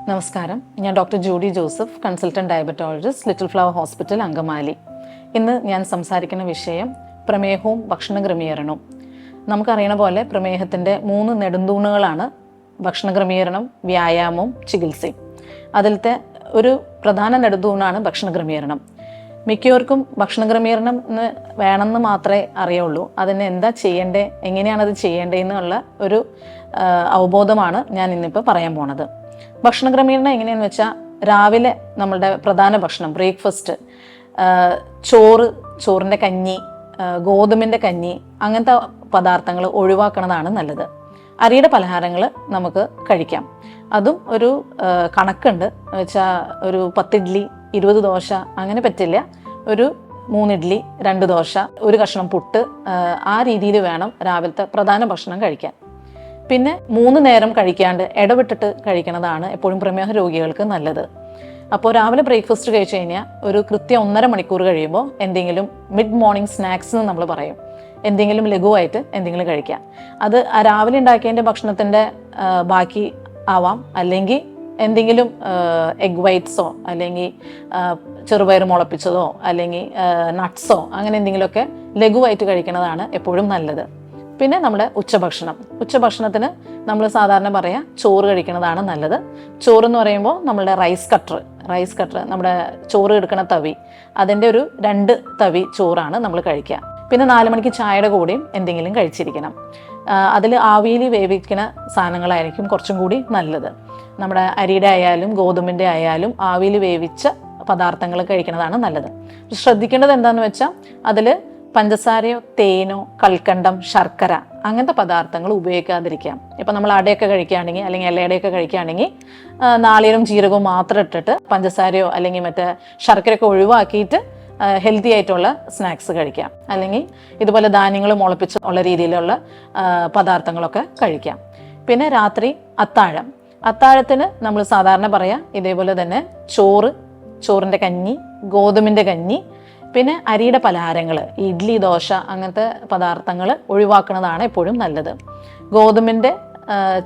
നമസ്കാരം, ഞാൻ doctor Judy Joseph, consultant diabetologist, little flower hospital, Angamaly. ഇന്ന് ഞാൻ സംസാരിക്കുന്ന വിഷയം പ്രമേഹവും ഭക്ഷണ ക്രമീകരണവും. നമുക്കറിയണ പോലെ പ്രമേഹത്തിൻ്റെ 3 നെടുന്തൂണുകളാണ് ഭക്ഷണ ക്രമീകരണം, വ്യായാമവും ചികിത്സയും. അതിലത്തെ ഒരു പ്രധാന നെടുന്തൂണാണ് ഭക്ഷണ ക്രമീകരണം. മിക്കവർക്കും ഭക്ഷണ ക്രമീകരണം വേണമെന്ന് മാത്രമേ അറിയുള്ളൂ. അതിന് എന്താ ചെയ്യേണ്ടത്, എങ്ങനെയാണത് ചെയ്യേണ്ടതെന്നുള്ള ഒരു അവബോധമാണ് ഞാൻ ഇന്നിപ്പോൾ പറയാൻ പോണത്. ഭക്ഷണ ക്രമീകരണം എങ്ങനെയാണെന്ന് വെച്ചാൽ, രാവിലെ നമ്മളുടെ പ്രധാന ഭക്ഷണം ബ്രേക്ക്ഫാസ്റ്റ്, ചോറിൻ്റെ കഞ്ഞി, ഗോതമ്പിൻ്റെ കഞ്ഞി, അങ്ങനത്തെ പദാർത്ഥങ്ങൾ ഒഴിവാക്കണതാണ് നല്ലത്. അരിയുടെ പലഹാരങ്ങൾ നമുക്ക് കഴിക്കാം. അതും ഒരു കണക്കുണ്ട്. വെച്ചാൽ ഒരു 10 ഇഡ്ഡലി 20 ദോശ അങ്ങനെ പറ്റില്ല. ഒരു 3 ഇഡ്ഡലി 2 ദോശ, ഒരു കഷ്ണം പുട്ട്, ആ രീതിയിൽ വേണം രാവിലത്തെ പ്രധാന ഭക്ഷണം കഴിക്കാൻ. പിന്നെ 3 നേരം കഴിക്കാണ്ട് ഇടവിട്ടിട്ട് കഴിക്കുന്നതാണ് എപ്പോഴും പ്രമേഹ രോഗികൾക്ക് നല്ലത്. അപ്പോൾ രാവിലെ ബ്രേക്ക്ഫാസ്റ്റ് കഴിച്ചു കഴിഞ്ഞാൽ ഒരു കൃത്യം 1.5 മണിക്കൂർ കഴിയുമ്പോൾ എന്തെങ്കിലും മിഡ് മോർണിംഗ് സ്നാക്സ് എന്ന് നമ്മൾ പറയും, എന്തെങ്കിലും ലഘുവായിട്ട് എന്തെങ്കിലും കഴിക്കാം. അത് രാവിലെ ഉണ്ടാക്കിയതിൻ്റെ ഭക്ഷണത്തിൻ്റെ ബാക്കി ആവാം, അല്ലെങ്കിൽ എന്തെങ്കിലും എഗ് വൈറ്റ്സോ അല്ലെങ്കിൽ ചെറുപയർ മുളപ്പിച്ചതോ അല്ലെങ്കിൽ നട്ട്സോ അങ്ങനെ എന്തെങ്കിലുമൊക്കെ ലഘുവായിട്ട് കഴിക്കുന്നതാണ് എപ്പോഴും നല്ലത്. പിന്നെ നമ്മുടെ ഉച്ചഭക്ഷണത്തിന് നമ്മൾ സാധാരണ പറയാം ചോറ് കഴിക്കുന്നതാണ് നല്ലത്. ചോറ് എന്ന് പറയുമ്പോൾ നമ്മളുടെ റൈസ് കട്ടർ നമ്മുടെ ചോറ് എടുക്കുന്ന തവി, അതിൻ്റെ ഒരു 2 തവി ചോറാണ് നമ്മൾ കഴിക്കുക. പിന്നെ 4 മണിക്ക് ചായയുടെ കൂടെയും എന്തെങ്കിലും കഴിച്ചിരിക്കണം. അതിൽ ആവിയിൽ വേവിക്കുന്ന സാധനങ്ങളായിരിക്കും കുറച്ചും കൂടി നല്ലത്. നമ്മുടെ അരിയുടെ ആയാലും ഗോതമ്പിൻ്റെ ആയാലും ആവിയിൽ വേവിച്ച പദാർത്ഥങ്ങൾ കഴിക്കുന്നതാണ് നല്ലത്. ശ്രദ്ധിക്കേണ്ടത് എന്താണെന്ന് വെച്ചാൽ, അതിൽ പഞ്ചസാരയോ തേനോ കൽക്കണ്ടം ശർക്കര അങ്ങനത്തെ പദാർത്ഥങ്ങൾ ഉപയോഗിക്കാതിരിക്കാം. ഇപ്പം നമ്മൾ അടയൊക്കെ കഴിക്കുകയാണെങ്കിൽ അല്ലെങ്കിൽ ഇലയുടെയൊക്കെ കഴിക്കുകയാണെങ്കിൽ നാളികേരവും ജീരകവും മാത്രം ഇട്ടിട്ട് പഞ്ചസാരയോ അല്ലെങ്കിൽ മറ്റേ ശർക്കരയൊക്കെ ഒഴിവാക്കിയിട്ട് ഹെൽത്തി ആയിട്ടുള്ള സ്നാക്സ് കഴിക്കാം. അല്ലെങ്കിൽ ഇതുപോലെ ധാന്യങ്ങൾ മുളപ്പിച്ച് ഉള്ള രീതിയിലുള്ള പദാർത്ഥങ്ങളൊക്കെ കഴിക്കാം. പിന്നെ രാത്രി അത്താഴത്തിന് നമ്മൾ സാധാരണ പറയാം ഇതേപോലെ തന്നെ ചോറിൻ്റെ കഞ്ഞി, ഗോതമ്പിൻ്റെ കഞ്ഞി, പിന്നെ അരിയുടെ പലഹാരങ്ങൾ, ഇഡ്ഡലി ദോശ അങ്ങനത്തെ പദാർത്ഥങ്ങൾ ഒഴിവാക്കുന്നതാണ് എപ്പോഴും നല്ലത്. ഗോതമ്പിൻ്റെ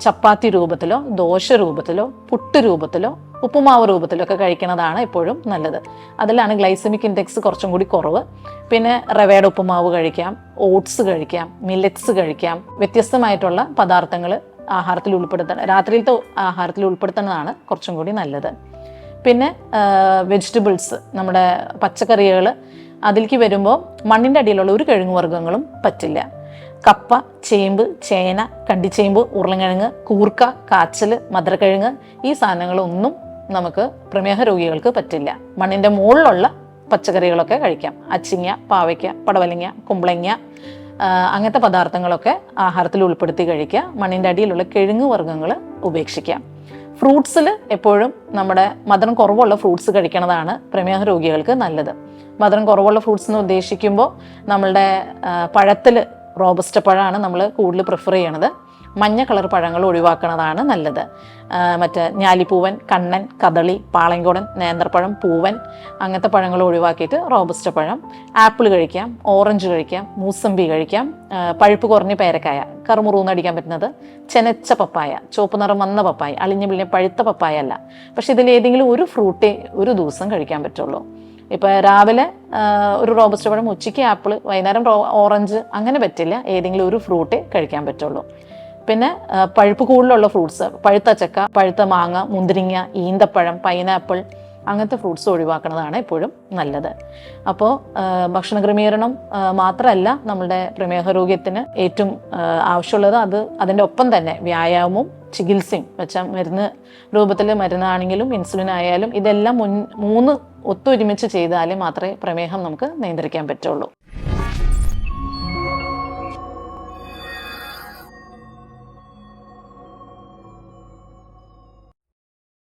ചപ്പാത്തി രൂപത്തിലോ ദോശ രൂപത്തിലോ പുട്ട് രൂപത്തിലോ ഉപ്പുമാവ് രൂപത്തിലോ ഒക്കെ കഴിക്കുന്നതാണ് എപ്പോഴും നല്ലത്. അതിലാണ് ഗ്ലൈസമിക് ഇൻഡെക്സ് കുറച്ചും കൂടി കുറവ്. പിന്നെ റവയുടെ ഉപ്പുമാവ് കഴിക്കാം, ഓട്സ് കഴിക്കാം, മില്ലറ്റ്സ് കഴിക്കാം. വ്യത്യസ്തമായിട്ടുള്ള പദാർത്ഥങ്ങൾ രാത്രിയിലത്തെ ആഹാരത്തിൽ ഉൾപ്പെടുത്തുന്നതാണ് കുറച്ചും കൂടി നല്ലത്. പിന്നെ വെജിറ്റബിൾസ്, നമ്മുടെ പച്ചക്കറികൾ, അതിലേക്ക് വരുമ്പോൾ മണ്ണിൻ്റെ അടിയിലുള്ള ഒരു കിഴങ്ങ് വർഗ്ഗങ്ങളും പറ്റില്ല. കപ്പ, ചേമ്പ്, ചേന, കണ്ടിച്ചേമ്പ്, ഉരുളക്കിഴങ്ങ്, കൂർക്ക, കാച്ചിൽ, മധുരക്കിഴങ്ങ്, ഈ സാധനങ്ങളൊന്നും നമുക്ക് പ്രമേഹ രോഗികൾക്ക് പറ്റില്ല. മണ്ണിൻ്റെ മുകളിലുള്ള പച്ചക്കറികളൊക്കെ കഴിക്കാം. അച്ചിങ്ങ, പാവയ്ക്ക, പടവലങ്ങ, കുമ്പളങ്ങ, അങ്ങനത്തെ പദാർത്ഥങ്ങളൊക്കെ ആഹാരത്തിൽ ഉൾപ്പെടുത്തി കഴിക്കുക. മണ്ണിൻ്റെ അടിയിലുള്ള കിഴങ്ങ് വർഗ്ഗങ്ങൾ ഉപേക്ഷിക്കാം. ഫ്രൂട്ട്സിൽ എപ്പോഴും നമ്മുടെ മധുരം കുറവുള്ള ഫ്രൂട്ട്സ് കഴിക്കുന്നതാണ് പ്രമേഹ രോഗികൾക്ക് നല്ലത്. മധുരം കുറവുള്ള ഫ്രൂട്ട്സ് എന്ന് ഉദ്ദേശിക്കുമ്പോൾ നമ്മളുടെ പഴത്തിൽ റോബസ്റ്റ പഴമാണ് നമ്മൾ കൂടുതൽ പ്രിഫർ ചെയ്യണത്. മഞ്ഞ കളർ പഴങ്ങൾ ഒഴിവാക്കുന്നതാണ് നല്ലത്. മറ്റേ ഞാലിപ്പൂവൻ, കണ്ണൻ, കദളി, പാളയംകോടൻ, നേന്ത്രപ്പഴം, പൂവൻ അങ്ങനത്തെ പഴങ്ങൾ ഒഴിവാക്കിയിട്ട് റോബസ്റ്റ പഴം. ആപ്പിൾ കഴിക്കാം, ഓറഞ്ച് കഴിക്കാം, മൂസമ്പി കഴിക്കാം, പഴുപ്പ് കുറഞ്ഞ പേരക്കായ, കറുമുറൂന്ന് അടിക്കാൻ പറ്റുന്നത്, ചെനച്ച പപ്പായ, ചുവപ്പ് നിറം വന്ന പപ്പായ, അളിഞ്ഞ പിളിഞ്ഞ പഴുത്ത പപ്പായ അല്ല. പക്ഷെ ഇതിലേതെങ്കിലും ഒരു ഫ്രൂട്ടേ ഒരു ദിവസം കഴിക്കാൻ പറ്റുള്ളൂ. ഇപ്പോൾ രാവിലെ ഒരു റോബസ്റ്റ പഴം, ഉച്ചയ്ക്ക് ആപ്പിൾ, വൈകുന്നേരം ഓറഞ്ച് അങ്ങനെ പറ്റില്ല. ഏതെങ്കിലും ഒരു ഫ്രൂട്ടേ കഴിക്കാൻ പറ്റുള്ളൂ. പിന്നെ പഴുപ്പ് കൂടുതലുള്ള ഫ്രൂട്ട്സ്, പഴുത്ത ചക്ക, പഴുത്ത മാങ്ങ, മുന്തിരിങ്ങ, ഈന്തപ്പഴം, പൈനാപ്പിൾ അങ്ങനത്തെ ഫ്രൂട്ട്സ് ഒഴിവാക്കുന്നതാണ് എപ്പോഴും നല്ലത്. അപ്പോൾ ഭക്ഷണ ക്രമീകരണം മാത്രമല്ല നമ്മളുടെ പ്രമേഹ രോഗത്തിന് ഏറ്റവും ആവശ്യമുള്ളത്, അതിൻ്റെ ഒപ്പം തന്നെ വ്യായാമവും ചികിത്സയും വെച്ചാൽ മരുന്ന് രൂപത്തിൽ മരുന്നാണെങ്കിലും ഇൻസുലിൻ ആയാലും ഇതെല്ലാം 3 ഒത്തൊരുമിച്ച് ചെയ്താലേ മാത്രമേ പ്രമേഹം നമുക്ക് നിയന്ത്രിക്കാൻ പറ്റുള്ളൂ.